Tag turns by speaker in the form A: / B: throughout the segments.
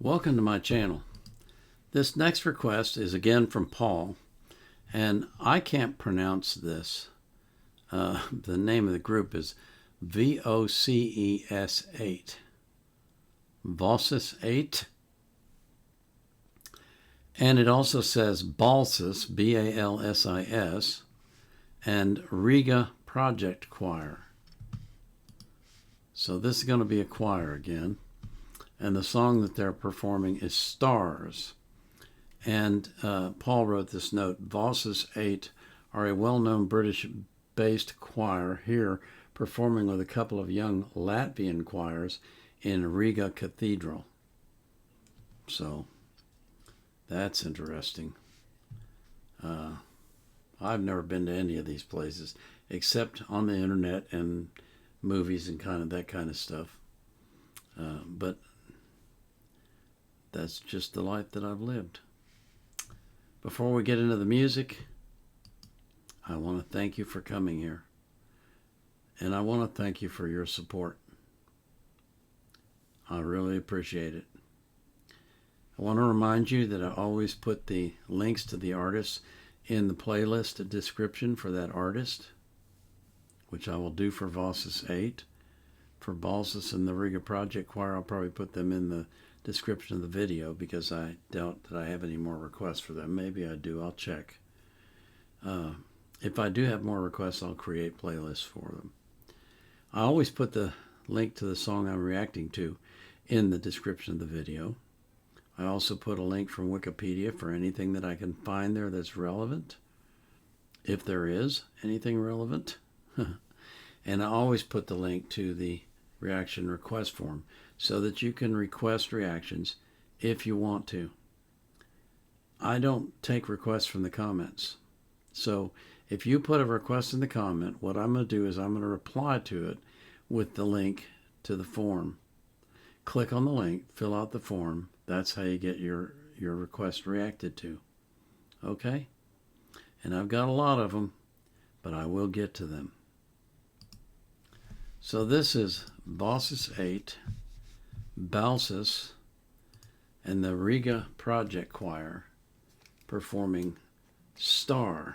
A: Welcome to my channel. This next request is again from Paul, and I can't pronounce this. The name of the group is VOCES8. VOCES8. And it also says BALSIS, B-A-L-S-I-S, and Riga Project Choir. So this is going to be a choir again. And the song that they're performing is Stars. And Paul wrote this note: VOCES8 are a well-known British-based choir here performing with a couple of young Latvian choirs in Riga Cathedral. So that's interesting. I've never been to any of these places except on the internet and movies and that kind of stuff. But that's just the life that I've lived. Before we get into the music, I want to thank you for coming here. And I want to thank you for your support. I really appreciate it. I want to remind you that I always put the links to the artists in the playlist description for that artist, which I will do for VOCES8. For BALSIS and the Riga Project Choir, I'll probably put them in the description of the video because I doubt that I have any more requests for them. Maybe I do. I'll check. If I do have more requests, I'll create playlists for them. I always put the link to the song I'm reacting to in the description of the video. I also put a link from Wikipedia for anything that I can find there that's relevant, if there is anything relevant. And I always put the link to the reaction request form so that you can request reactions if you want to. I don't take requests from the comments. So if you put a request in the comment, what I'm going to do is I'm going to reply to it with the link to the form. Click on the link, fill out the form. That's how you get your request reacted to. Okay? And I've got a lot of them, but I will get to them. So this is VOCES8, BALSIS, and the Riga Project Choir performing Stars.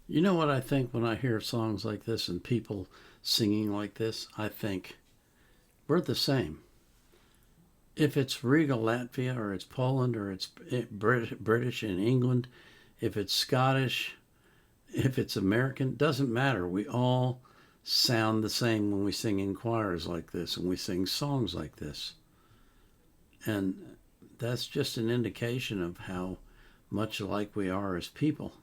A: You know what I think when I hear songs like this and people singing like this? I think we're the same. If it's Riga, Latvia, or it's Poland, or it's British in England, if it's Scottish, if it's American, doesn't matter. We all sound the same when we sing in choirs like this and we sing songs like this. And that's just an indication of how much alike we are as people.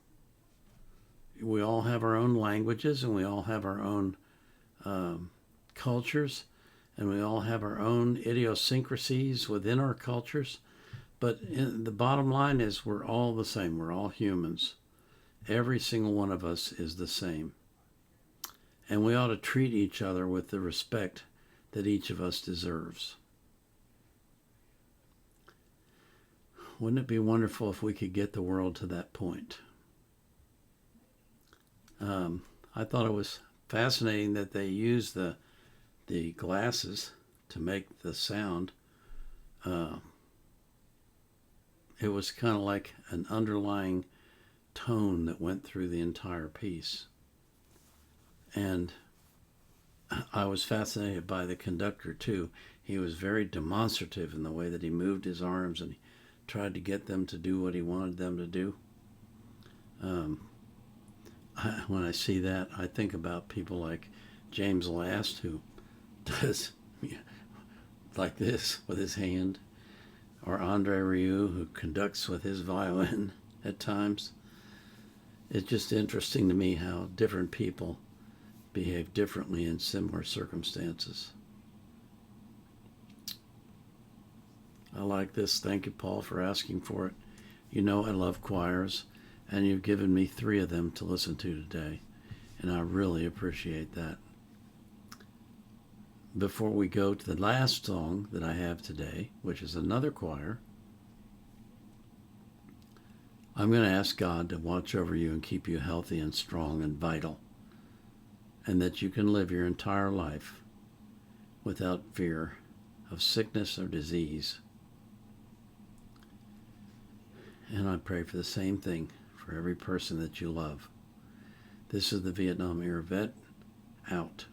A: We all have our own languages and we all have our own cultures and we all have our own idiosyncrasies within our cultures. But the bottom line is we're all the same. We're all humans. Every single one of us is the same. And we ought to treat each other with the respect that each of us deserves. Wouldn't it be wonderful if we could get the world to that point? I thought it was fascinating that they used the glasses to make the sound. It was kind of like an underlying tone that went through the entire piece. And I was fascinated by the conductor too. He was very demonstrative in the way that he moved his arms and he tried to get them to do what he wanted them to do. When I see that, I think about people like James Last, who does like this with his hand, or Andre Rieu, who conducts with his violin at times. It's just interesting to me how different people behave differently in similar circumstances. I like this. Thank you, Paul, for asking for it. You know I love choirs, and you've given me 3 of them to listen to today, and I really appreciate that. Before we go to the last song that I have today, which is another choir, I'm going to ask God to watch over you and keep you healthy and strong and vital, and that you can live your entire life without fear of sickness or disease. And I pray for the same thing for every person that you love. This is the Vietnam Era Vet, out.